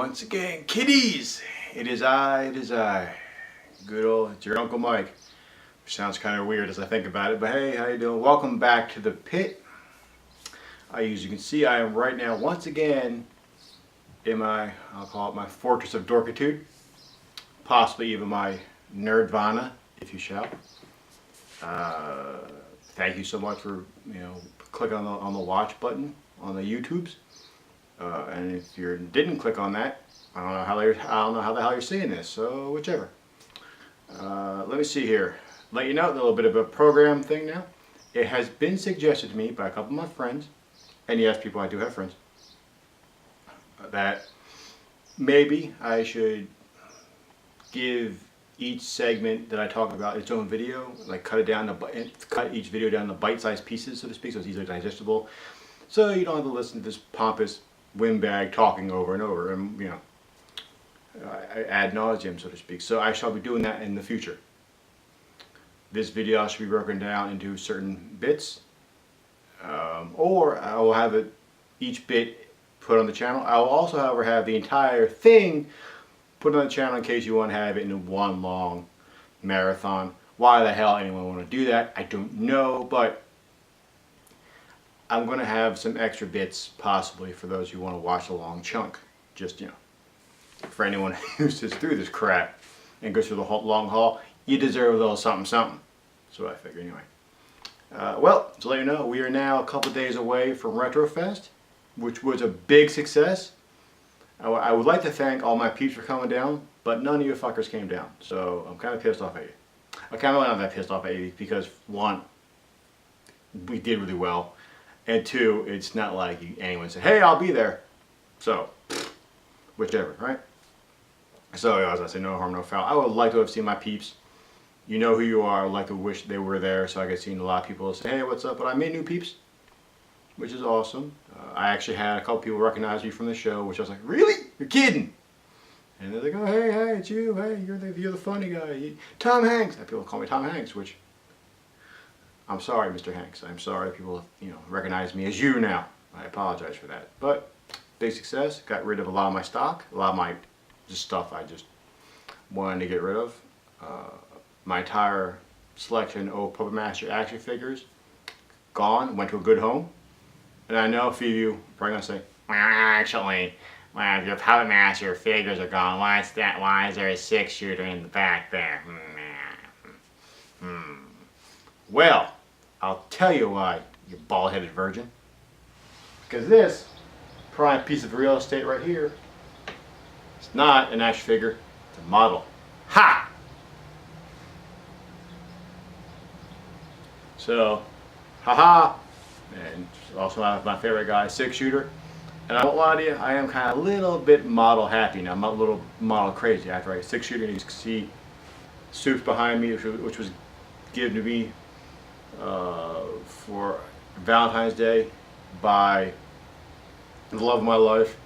Once again, kiddies, it is I, good old, it's your Uncle Mike, which sounds kind of weird as I think about it, but hey, how you doing? Welcome back to the pit. As you can see, I am right now once again in my, I'll call it my fortress of dorkitude, possibly even my nerdvana, if you shall. Thank you so much for, clicking on the watch button on the YouTubes. And if you didn't click on that, I don't know how the hell you're seeing this. So whichever. Let me see here. Let you know a little bit of a program thing now. It has been suggested to me by a couple of my friends, and yes, people, I do have friends, that maybe I should give each segment that I talk about its own video, like cut each video down to bite-sized pieces, so to speak, so it's easily digestible. So you don't have to listen to this pompous windbag talking over and over, and ad nauseum, so to speak. So I shall be doing that in the future. This video should be broken down into certain bits, or I will have each bit put on the channel. I will also, however, have the entire thing put on the channel in case you want to have it in one long marathon. Why the hell anyone want to do that, I don't know, but I'm going to have some extra bits possibly for those who want to watch a long chunk. Just, for anyone who sits through this crap and goes through the long haul, you deserve a little something something. So I figure anyway. Well, to let you know, we are now a couple days away from Retrofest, which was a big success. I would like to thank all my peeps for coming down, but none of you fuckers came down. So I'm kind of pissed off at you. I'm kind of not that pissed off at you because, one, we did really well. And two, it's not like anyone said, hey, I'll be there. So, whichever, right? So, as I say, no harm, no foul. I would like to have seen my peeps. You know who you are. I would like to wish they were there so I could see a lot of people say, hey, what's up? But I made new peeps, which is awesome. I actually had a couple people recognize me from the show, which I was like, really? You're kidding? And they're like, oh, hey, it's you. Hey, you're the funny guy. Tom Hanks. And people call me Tom Hanks, which, I'm sorry, Mr. Hanks. I'm sorry people, recognize me as you now. I apologize for that. But big success. Got rid of a lot of my stock, a lot of my just stuff I just wanted to get rid of. My entire selection of Puppet Master action figures gone. Went to a good home. And I know a few of you are probably gonna say, well, actually, well, your Puppet Master figures are gone. Why is that? Why is there a 6-shooter in the back there? Well, I'll tell you why, you bald-headed virgin. Because this prime piece of real estate right here, it's not an action figure, it's a model. Ha! So, haha, and also my favorite guy, 6-shooter. And I won't lie to you, I am kind of a little bit model happy now. I'm a little model crazy after I 6-shooter. You can see Soups behind me, which was given to me for Valentine's Day by the love of my life,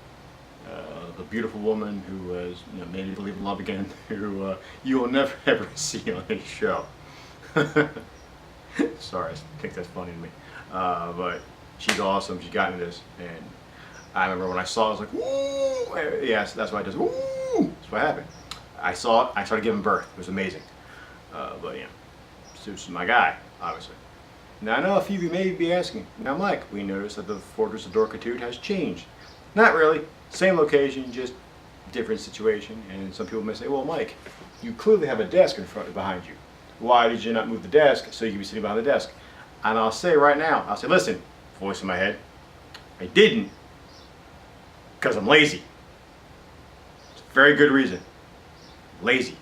the beautiful woman who has made me believe in love again, who you will never ever see on this show. Sorry, I think that's funny to me, but she's awesome. She got me this, and I remember when I saw it, I was like, woo! Yes, that's why it does. Woo! That's what happened. I saw it. I started giving birth. It was amazing. But Zeus is my guy, obviously. Now I know a few of you may be asking, now Mike, we noticed that the Fortress of Dorkitude has changed. Not really. Same location, just different situation. And some people may say, well Mike, you clearly have a desk behind you. Why did you not move the desk so you can be sitting behind the desk? And I'll say right now, listen, voice in my head, I didn't because I'm lazy. It's a very good reason. Lazy.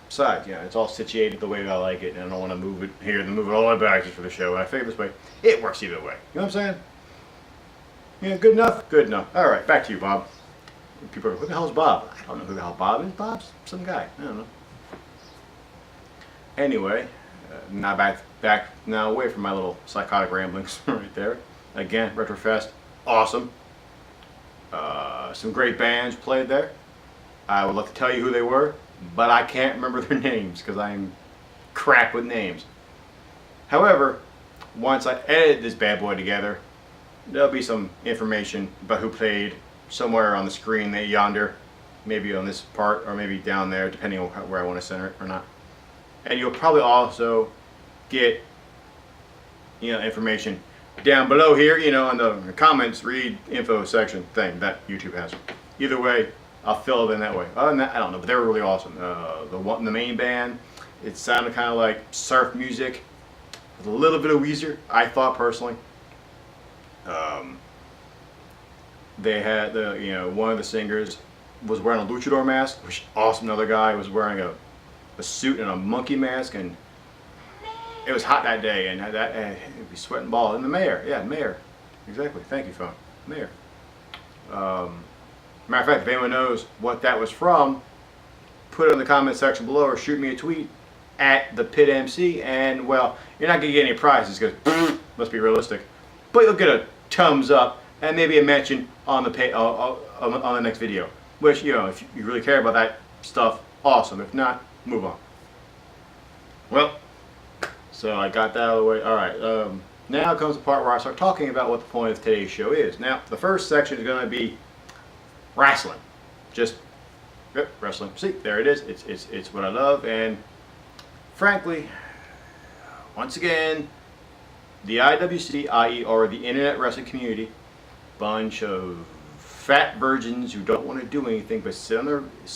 Besides, it's all situated the way I like it, and I don't want to move it here and move it all the way back just for the show. And I figure this way, it works either way. You know what I'm saying? Good enough? Good enough. All right, back to you, Bob. People are like, who the hell's Bob? I don't know who the hell Bob is. Bob's some guy. I don't know. Anyway, now back now away from my little psychotic ramblings right there. Again, Retrofest, awesome. Some great bands played there. I would love to tell you who they were, but I can't remember their names because I'm crap with names. However, once I edit this bad boy together, there'll be some information about who played somewhere on the screen there, yonder, maybe on this part or maybe down there, depending on where I want to center it or not. And you'll probably also get, information down below here, in the comments, read info section thing that YouTube has. Either way, I'll fill it in that way. Other than that, I don't know, but they were really awesome. The main band, it sounded kind of like surf music with a little bit of Weezer, I thought personally. They had one of the singers was wearing a luchador mask, which is awesome. Another guy was wearing a suit and a monkey mask, and it was hot that day, and it'd be sweating balls. And the mayor, exactly. Thank you, phone, mayor. Matter of fact, if anyone knows what that was from, put it in the comment section below or shoot me a tweet at ThePitS2E3, and well, you're not gonna get any prizes because let's be realistic, but you'll get a thumbs up and maybe a mention on the next video. Which, if you really care about that stuff, awesome. If not, move on. Well, so I got that out of the way. All right, now comes the part where I start talking about what the point of today's show is. Now, the first section is going to be wrestling. Just wrestling. See, there it is. It's what I love, and frankly, once again, the IWC, or the Internet Wrestling Community, bunch of fat virgins who don't want to do anything but sit on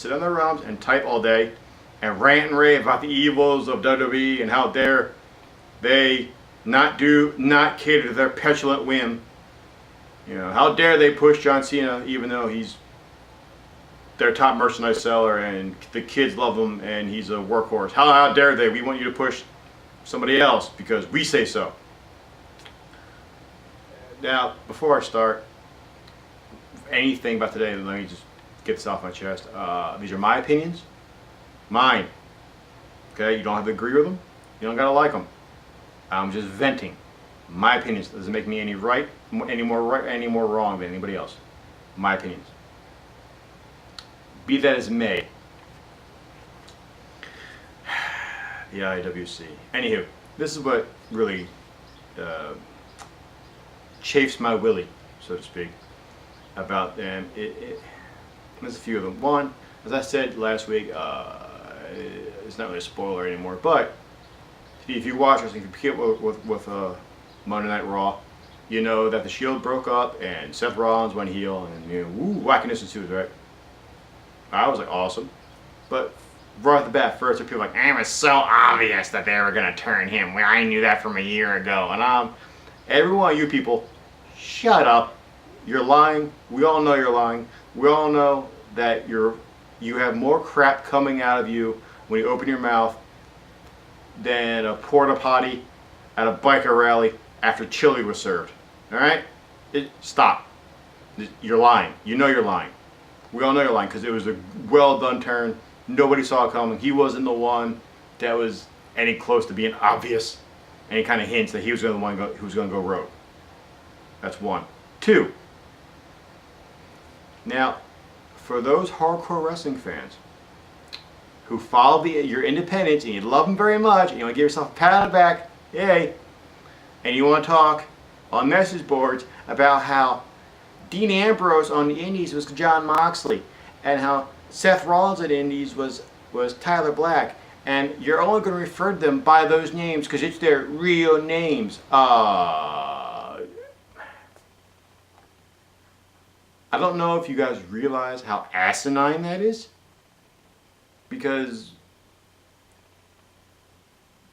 their realms and type all day and rant and rave about the evils of WWE and how dare they not cater to their petulant whim. How dare they push John Cena even though he's their top merchandise seller and the kids love him and he's a workhorse. How dare they? We want you to push somebody else because we say so. Now, before I start anything about today, let me just get this off my chest. These are my opinions. Mine. Okay? You don't have to agree with them. You don't gotta like them. I'm just venting my opinions. Doesn't make me any more wrong than anybody else. My opinions. Be that as may. The IWC. Anywho, this is what really chafes my willy, so to speak, about them. There's a few of them. One, as I said last week, it's not really a spoiler anymore, but if you watch wrestling, if you keep with Monday Night Raw, you know that the Shield broke up and Seth Rollins went heel, and woo, wackiness ensues, right? I was like, awesome. But right off the bat, first, people were like, it was so obvious that they were going to turn him. Well, I knew that from a year ago. And every one of you people, shut up. You're lying. We all know you're lying. We all know that you have more crap coming out of you when you open your mouth than a porta potty at a biker rally after chili was served. All right? Stop. You're lying. You know you're lying. We all know you're lying because it was a well done turn. Nobody saw it coming. He wasn't the one that was any close to being obvious. Any kind of hints that he was the one who was going to go rogue. That's one. Two. Now, for those hardcore wrestling fans who follow your independents and you love them very much and you want to give yourself a pat on the back, yay, and you want to talk on message boards about how Dean Ambrose on the Indies was John Moxley and how Seth Rollins at Indies was Tyler Black, and you're only going to refer to them by those names because it's their real names. I don't know if you guys realize how asinine that is, because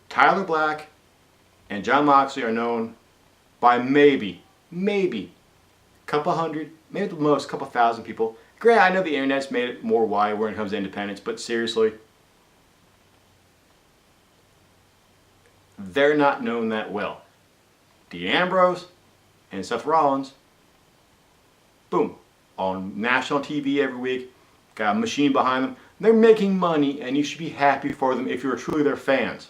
Tyler Black and John Moxley are known by maybe a couple hundred, maybe at the most a couple thousand people. Granted, I know the internet's made it more wide when it comes to independence, but seriously, they're not known that well. Dean Ambrose and Seth Rollins, boom, on national TV every week, got a machine behind them. They're making money, and you should be happy for them if you're truly their fans.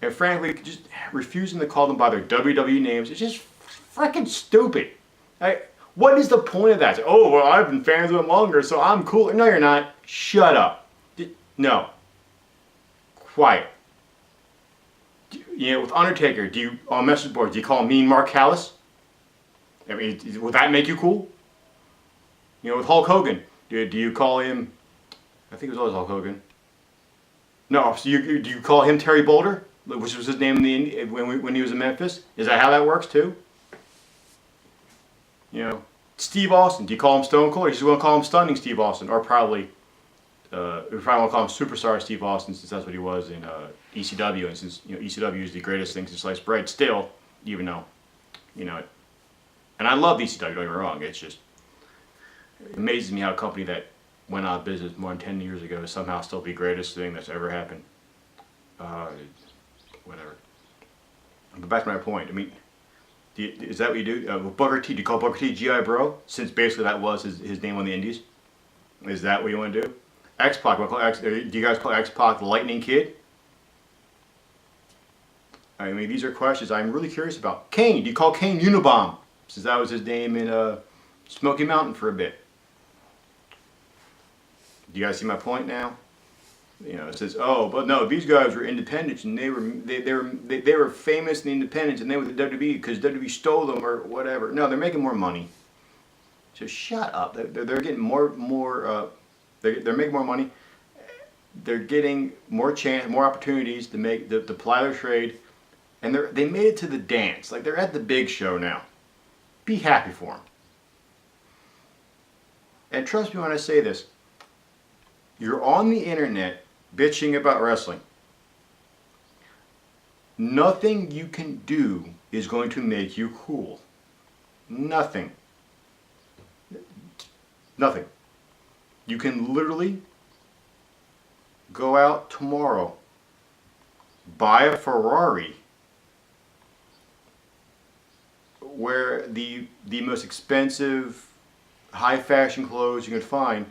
And frankly, just refusing to call them by their WWE names is just freaking stupid. What is the point of that? Oh, well, I've been fans of them longer, so I'm cool. No, you're not. Shut up. No. Quiet. With Undertaker, on message boards, do you call him Mean Mark Callis? I mean, would that make you cool? You know, with Hulk Hogan, do you call him? I think it was always Hulk Hogan. No, so do you call him Terry Boulder, which was his name in when he was in Memphis? Is that how that works too? You know, Steve Austin. Do you call him Stone Cold? Or you just want to call him Stunning Steve Austin, or probably we probably want to call him Superstar Steve Austin, since that's what he was in ECW, and since ECW is the greatest thing since sliced bread. Still, even though, and I love ECW. Don't get me wrong. It's just, it amazes me how a company that went out of business more than 10 years ago is somehow still the greatest thing that's ever happened. Whatever. But back to my point. I mean, is that what you do? Booker T, do you call Booker T G.I. Bro? Since basically that was his name on the Indies. Is that what you want to do? X-Pac, do you guys call X-Pac the Lightning Kid? I mean, these are questions I'm really curious about. Kane, do you call Kane Unabomb? Since that was his name in Smoky Mountain for a bit. Do you guys see my point now? It says, oh, but no, these guys were independents, and they were famous in the independents, and they were the WWE because WWE stole them or whatever. No, they're making more money. So shut up. They're getting more. They're making more money. They're getting more opportunities to make to ply their trade, and they made it to the dance. Like, they're at the big show now. Be happy for them. And trust me when I say this. You're on the internet bitching about wrestling. Nothing you can do is going to make you cool. Nothing. Nothing. You can literally go out tomorrow, buy a Ferrari, wear the most expensive, high fashion clothes you can find,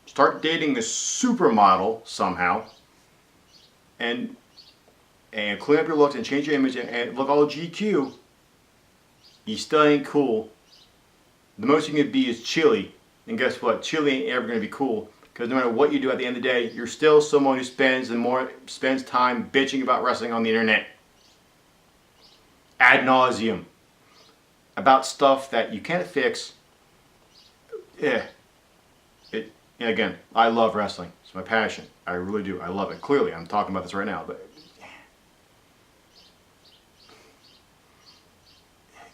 start dating a supermodel somehow, and clean up your looks and change your image and look all GQ. You still ain't cool. The most you can be is chilly. And guess what? Chilly ain't ever going to be cool. Because no matter what you do at the end of the day, you're still someone who spends time bitching about wrestling on the internet. Ad nauseum. About stuff that you can't fix. Yeah. And again, I love wrestling. It's my passion. I really do. I love it. Clearly, I'm talking about this right now. But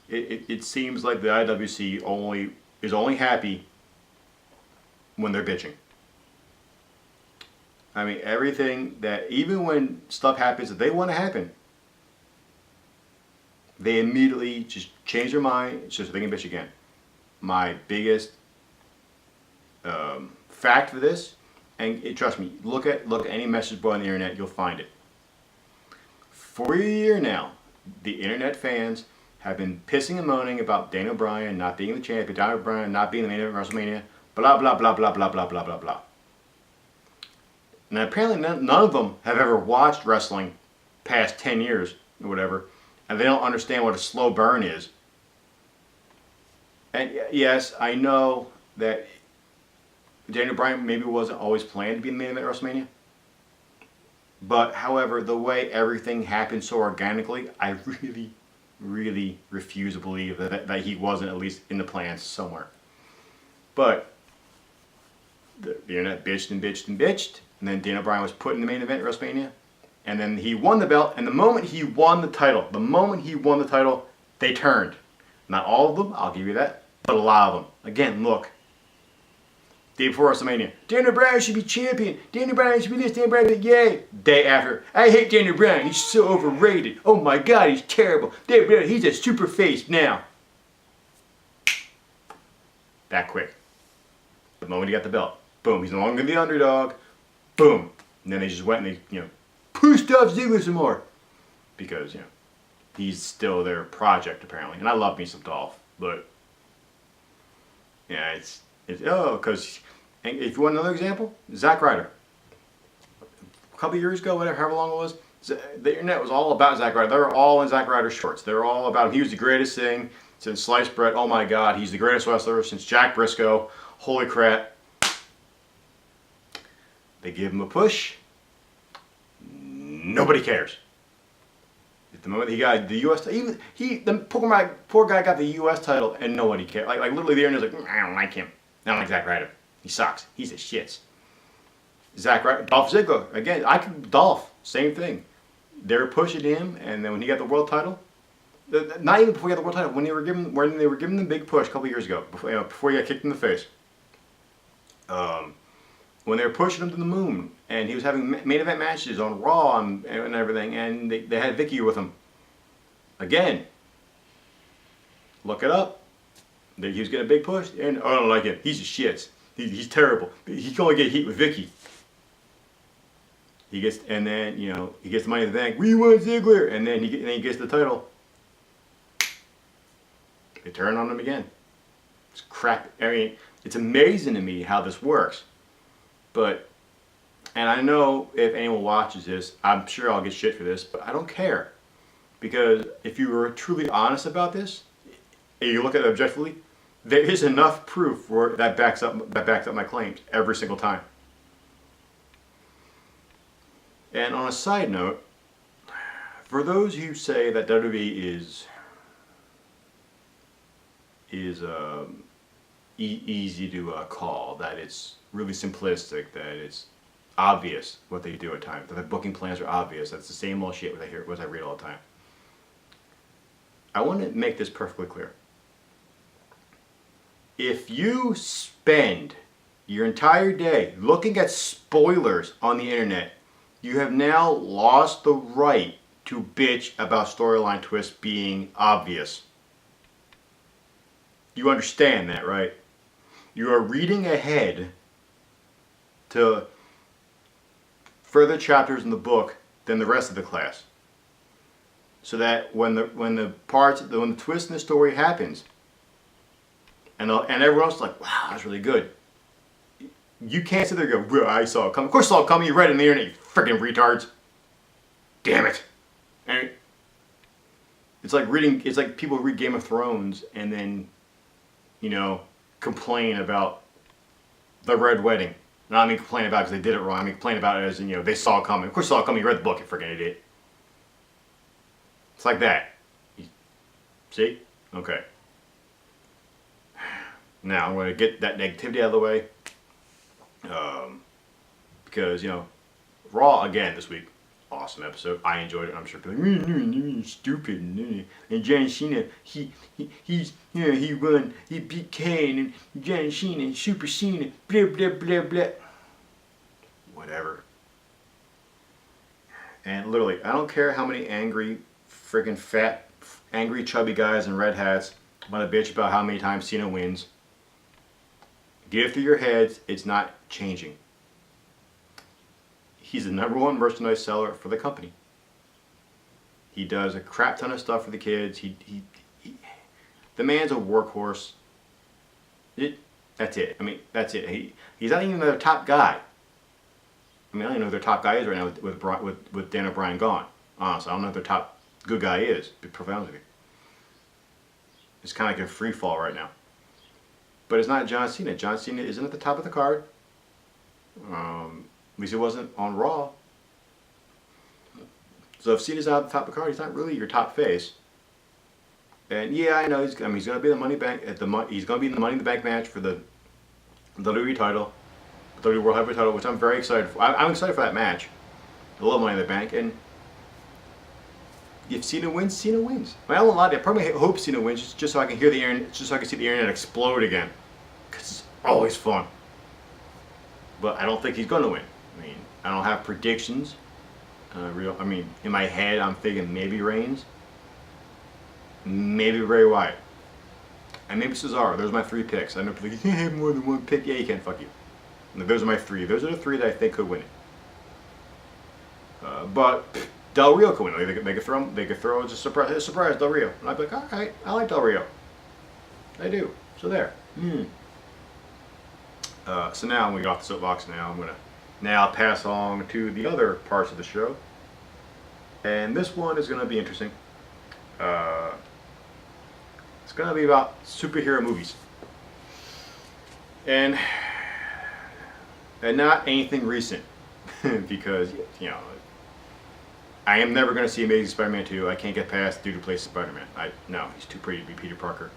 it seems like the IWC is only happy when they're bitching. I mean, everything that, even when stuff happens that they want to happen, they immediately just change their mind so they can bitch again. My biggest fact for this, and trust me, look at any message board on the internet, you'll find it. For a year now, the internet fans have been pissing and moaning about Daniel Bryan not being the champion, Daniel Bryan not being the main event of WrestleMania, blah blah blah blah blah blah blah blah blah. Now apparently none of them have ever watched wrestling past 10 years or whatever, and they don't understand what a slow burn is. And yes, I know that Daniel Bryan maybe wasn't always planned to be the main event of WrestleMania. But however, the way everything happened so organically, I really, really refuse to believe that he wasn't at least in the plans somewhere. But the internet bitched and bitched and bitched, and then Daniel Bryan was put in the main event at WrestleMania, and then he won the belt, and the moment he won the title, they turned. Not all of them, I'll give you that, but a lot of them. Again, look. Day before WrestleMania, Daniel Bryan should be champion. Daniel Bryan should be this. Daniel Bryan should be yay. Day after, I hate Daniel Bryan. He's so overrated. Oh my God, he's terrible. Daniel Bryan, he's a super face now. That quick. The moment he got the belt, boom, he's no longer the underdog. Boom, and then they just went and they pushed Dolph Ziggler some more because he's still their project apparently. And I love me some Dolph, but yeah, it's because. And if you want another example, Zack Ryder. A couple years ago, however long it was, the internet was all about Zack Ryder. They were all in Zack Ryder shorts. They were all about him. He was the greatest thing since sliced bread. Oh my God, he's the greatest wrestler since Jack Briscoe. Holy crap. They give him a push. Nobody cares. At the moment he got the U.S. even the poor guy got the U.S. title and nobody cared. Like literally the internet's like, I don't like him. I don't like Zack Ryder. He sucks. He's a shits. Zack Ryder, Dolph Ziggler, again, Dolph, same thing. They were pushing him, and then when he got the world title, not even before he got the world title, when they were giving the big push a couple years ago, before he got kicked in the face. When they were pushing him to the moon, and he was having main event matches on Raw and everything, and they had Vicky with him. Again, look it up. He was getting a big push, and I don't like him. He's a shits. He's terrible. He can only get heat with Vicky. He gets, and then he gets the Money in the Bank. We want Ziggler, and then he gets the title. They turn on him again. It's crap. I mean, it's amazing to me how this works. But, and I know if anyone watches this, I'm sure I'll get shit for this, but I don't care. Because if you were truly honest about this, and you look at it objectively, there is enough proof that backs up my claims every single time. And on a side note, for those who say that WWE is easy to call, that it's really simplistic, that it's obvious what they do at times, that the booking plans are obvious, that's the same old shit what I read all the time. I want to make this perfectly clear. If you spend your entire day looking at spoilers on the internet, you have now lost the right to bitch about storyline twists being obvious. You understand that, right? You are reading ahead to further chapters in the book than the rest of the class. So that when the twist in the story happens, and everyone else is like, wow, that's really good. You can't sit there and go, well, I saw it coming. Of course I saw it coming. You read it on the internet, you freaking retards. Damn it. And it's like people read Game of Thrones and then, complain about the Red Wedding. And I mean complain about it because they did it wrong. I mean complain about it as in, they saw it coming. Of course they saw it coming. You read the book, you freaking idiot. It's like that. See? Okay. Now I'm going to get that negativity out of the way. Because, Raw again this week. Awesome episode. I enjoyed it. I'm sure people are like, stupid. And John Cena, he beat Kane, and John Cena, and Super Cena, blah, blah, blah, blah. Whatever. And literally, I don't care how many angry, freaking fat, angry, chubby guys in red hats want to bitch about how many times Cena wins. Get it through your heads, it's not changing. He's the #1 merchandise seller for the company. He does a crap ton of stuff for the kids. The man's a workhorse. That's it. I mean, that's it. He's not even their top guy. I mean, I don't even know who their top guy is right now with Daniel Bryan gone. Honestly, I don't know who their top good guy is, to be perfectly honest with you. It's kind of like a free fall right now. But it's not John Cena. John Cena isn't at the top of the card. At least he wasn't on Raw. So if Cena's not at the top of the card, he's not really your top face. And yeah, I know he's going to be the Money Bank he's going to be in the Money in the Bank match for the WWE title, the WWE World Heavyweight title, which I'm very excited for. I'm excited for that match. I love Money in the Bank, and if Cena wins, Cena wins. I don't lie. I probably hope Cena wins just so I can hear the internet, just so I can see the internet explode again, because it's always fun. But I don't think he's going to win. I mean, I don't have predictions. In my head, I'm thinking maybe Reigns, maybe Bray Wyatt, and maybe Cesaro. Those are my 3 picks. I know people like, you can't have more than 1 pick. Yeah, you can. Fuck you. And those are my 3. Those are the 3 that I think could win it. But Del Rio could win it. They could throw as a surprise Del Rio, and I'd be like, all right, I like Del Rio. I do. So there. So now when we get off the soapbox, I'm gonna pass along to the other parts of the show, and this one is gonna be interesting. It's gonna be about superhero movies, and not anything recent, because I am never gonna see Amazing Spider-Man 2. I can't get past the dude who plays Spider-Man. No, he's too pretty to be Peter Parker.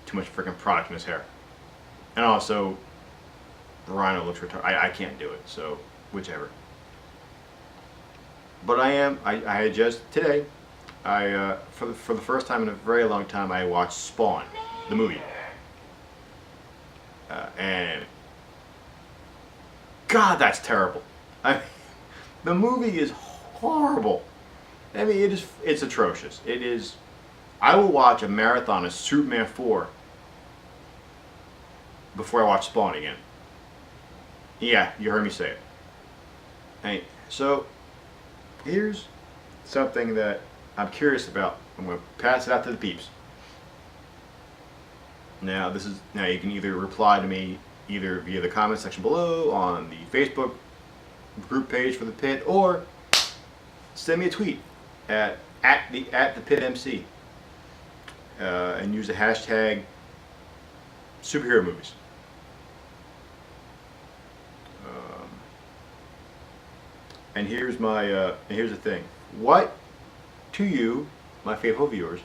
Too much freaking product in his hair. And also, Rhino looks retarded. I can't do it, so whichever. But I just, today, for the first time in a very long time, I watched Spawn, the movie. And, God, that's terrible. The movie is horrible. I mean, it's atrocious. It is. I will watch a marathon of Superman 4 before I watch Spawn again. Yeah, you heard me say it. Hey, so here's something that I'm curious about. I'm going to pass it out to the peeps. Now you can either reply to me either via the comment section below on the Facebook group page for the pit, or send me a tweet at the ThePitS2E3 and use the hashtag superhero movies. And here's the thing. What, to you, my faithful viewers,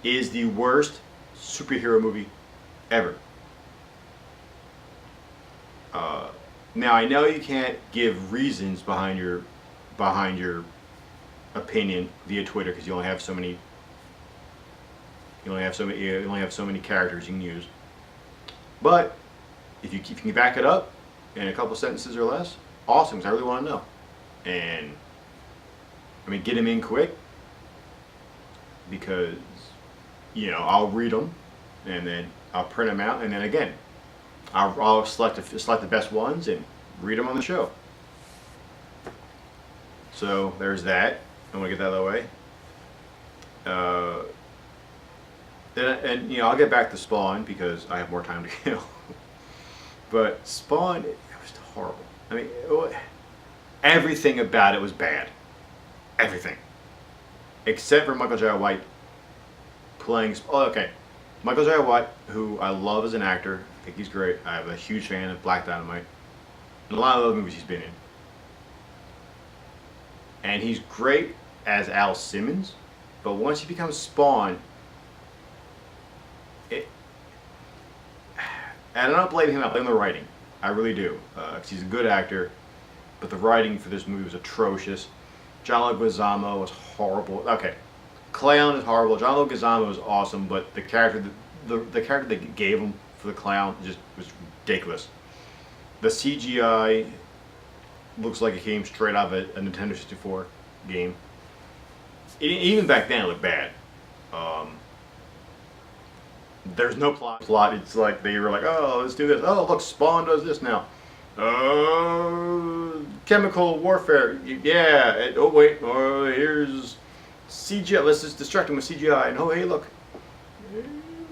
is the worst superhero movie ever? Now I know you can't give reasons behind your opinion via Twitter because you only have so many characters you can use. But if you can back it up in a couple sentences or less, awesome, because I really want to know. And I mean, get them in quick, because I'll read them and then I'll print them out, and then again I'll select the best ones and read them on the show. So there's that. I want to get that out of the way. And I'll get back to Spawn because I have more time to kill. But Spawn, it was horrible. I mean, everything about it was bad. Everything. Except for Michael Jai White playing... Oh, okay. Michael Jai White, who I love as an actor. I think he's great. I'm a huge fan of Black Dynamite and a lot of other movies he's been in. And he's great as Al Simmons, but once he becomes Spawn, and I don't blame him, I blame the writing. I really do. Because he's a good actor, but the writing for this movie was atrocious. John Leguizamo was horrible. Okay, Clown is horrible. John Leguizamo was awesome, but the character they gave him for the clown just was ridiculous. The CGI looks like it came straight out of a Nintendo 64 game. Even back then, it looked bad. There's no plot. It's like they were like, oh, let's do this. Oh, look, Spawn does this now. Chemical warfare. Yeah. Oh wait. Oh, here's CGI. Let's just distract him with CGI. And oh, hey, look,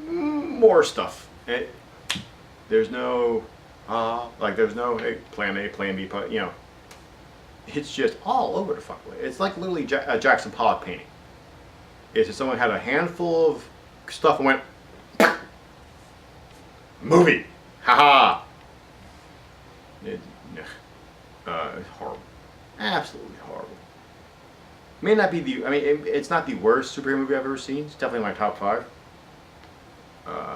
more stuff. There's no there's no hey, plan A, plan B. It's just all over the fuck place. It's like literally Jackson Pollock painting. It's just someone had a handful of stuff and went movie. Haha. It's horrible. Absolutely horrible. May not be it's not the worst superhero movie I've ever seen. It's definitely in my top 5.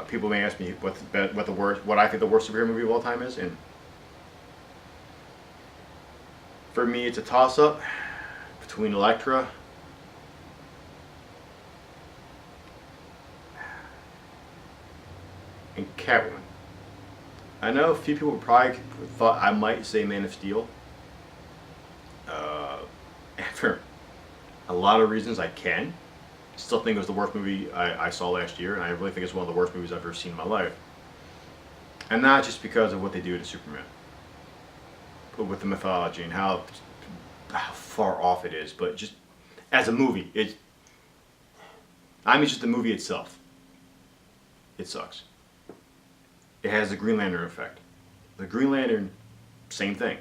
People may ask me what I think the worst superhero movie of all time is, and for me, it's a toss-up between Elektra and Catwoman. I know a few people probably thought I might say Man of Steel. And for a lot of reasons, I can. Still think it was the worst movie I saw last year, and I really think it's one of the worst movies I've ever seen in my life. And not just because of what they do to Superman, but with the mythology and how far off it is, but just as a movie, it's just the movie itself. It sucks. It has the Green Lantern effect. The Green Lantern, same thing.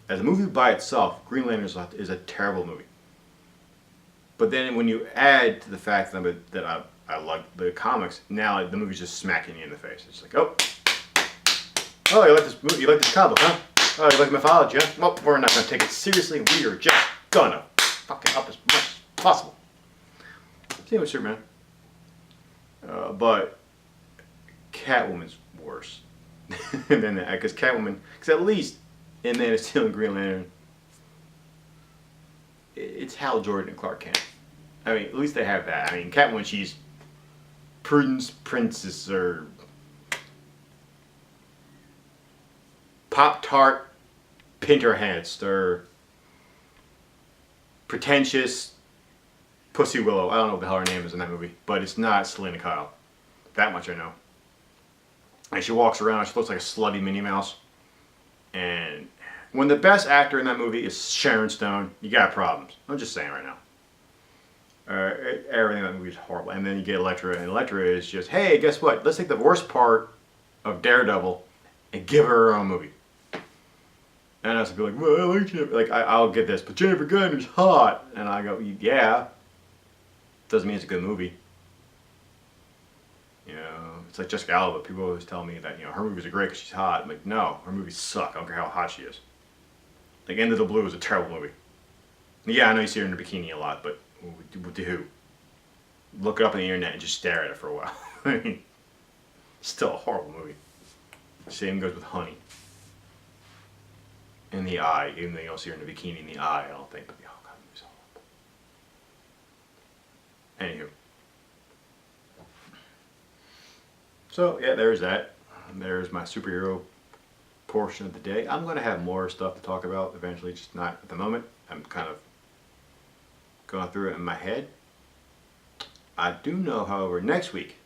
As a movie by itself, Green Lantern is a terrible movie. But then when you add to the fact that I like the comics, now the movie's just smacking you in the face. It's like, oh, you like this movie? You like this comic, huh? Oh, you like mythology, huh? Well, we're not going to take it seriously. We are just gonna fuck it up as much as possible. Same with Superman. But Catwoman's worse. And then, because Catwoman, because at least in Man of Steel and Green Lantern, it's Hal Jordan and Clark Kent. I mean, at least they have that. I mean, Catwoman, she's Prudence, Princess, or Pop-Tart, Pinterhead, or Pretentious Pussy Willow. I don't know what the hell her name is in that movie, but it's not Selena Kyle. That much I know. And she walks around, she looks like a slutty Minnie Mouse. And when the best actor in that movie is Sharon Stone, you got problems. I'm just saying right now. Everything in that movie is horrible. And then you get Elektra, and Elektra is just, hey, guess what? Let's take the worst part of Daredevil and give her her own movie. And I was be like, well, I like Jennifer. Like, I'll get this, but Jennifer Garner's hot. And I go, yeah. Doesn't mean it's a good movie. You know, it's like Jessica Alba. People always tell me that, you know, her movies are great because she's hot. I'm like, no, her movies suck. I don't care how hot she is. Like, End of the Blue is a terrible movie. Yeah, I know you see her in a bikini a lot, but to who? Look it up on the internet and just stare at it for a while. I mean, still a horrible movie. Same goes with Honey. In the Eye, even though you don't see her in a bikini in the Eye, I don't think, but oh god, the movie's horrible. Anywho. So, yeah, there's that. There's my superhero portion of the day. I'm going to have more stuff to talk about eventually, just not at the moment. I'm kind of going through it in my head. I do know, however, next week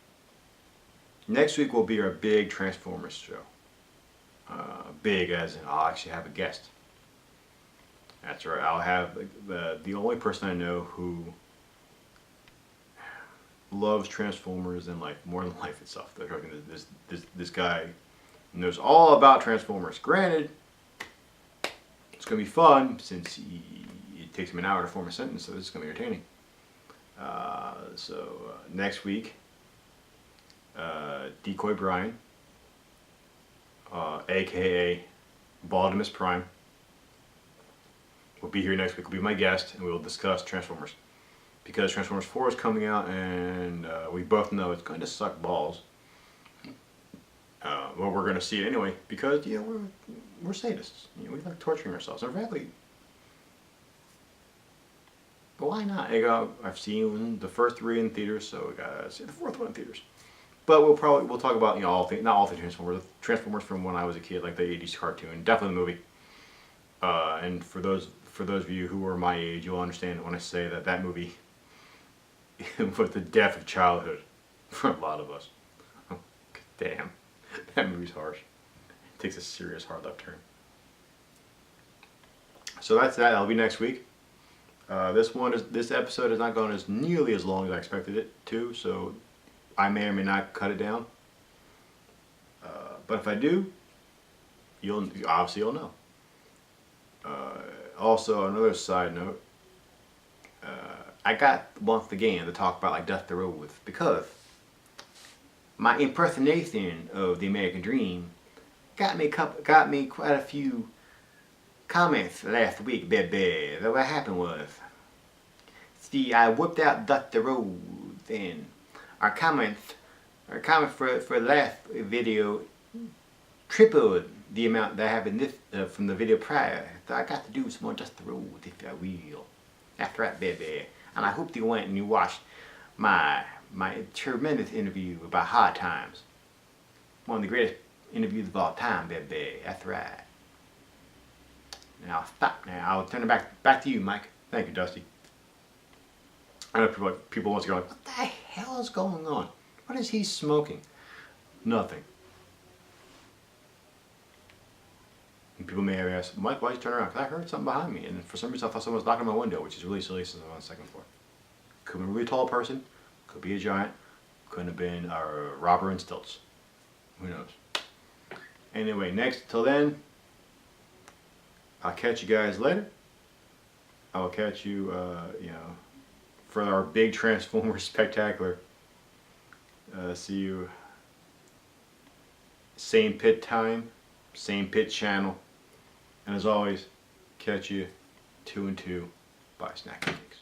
will be our big Transformers show. Big as in I'll actually have a guest. That's right, I'll have the only person I know who loves Transformers and life more than life itself. This guy knows all about Transformers. Granted, it's going to be fun since it takes him an hour to form a sentence, so this is going to be entertaining. Next week, Decoy Bryan, aka Baldimus Prime, will be here next week. Will be my guest, and we will discuss Transformers. Because Transformers 4 is coming out, and we both know it's going to suck balls. Well, we're going to see it anyway, because, you know, we're sadists. You know, we like torturing ourselves. And frankly, but why not? I've seen the first 3 in theaters, so we gotta see the 4th one in theaters. But we'll talk about, you know, not all the Transformers from when I was a kid, like the 80s cartoon, definitely the movie. And for those of you who are my age, you'll understand when I say that movie was the death of childhood for a lot of us. Oh, damn, that movie's harsh. It takes a serious hard left turn. So that's that. That'll be next week. This episode is not going as nearly as long as I expected it to, so I may or may not cut it down. But if I do, you'll know. Also, another side note, I got once again to talk about like Dust the Road with, because my impersonation of the American Dream got me quite a few comments last week, baby. What happened was, see, I whipped out Dust the Road, and our comments for last video tripled the amount that I have in this from the video prior. So I got to do some more Dust the Road, if I will. That's right, baby. And I hope you went and you watched my tremendous interview about Hard Times. One of the greatest interviews of all time, baby. That's right. Now stop now. I'll turn it back to you, Mike. Thank you, Dusty. I know people want to go like, what the hell is going on? What is he smoking? Nothing. And people may have asked, Mike, why'd you turn around? Because I heard something behind me, and for some reason I thought someone was knocking on my window, which is really silly since I'm on the 2nd floor. Could be a really tall person, could be a giant, couldn't have been a robber in stilts. Who knows? Anyway, till then, I'll catch you guys later. I'll catch you, you know, for our big Transformers spectacular. See you same pit time, same pit channel. And as always, catch you 2 and 2 by Snacky Cakes.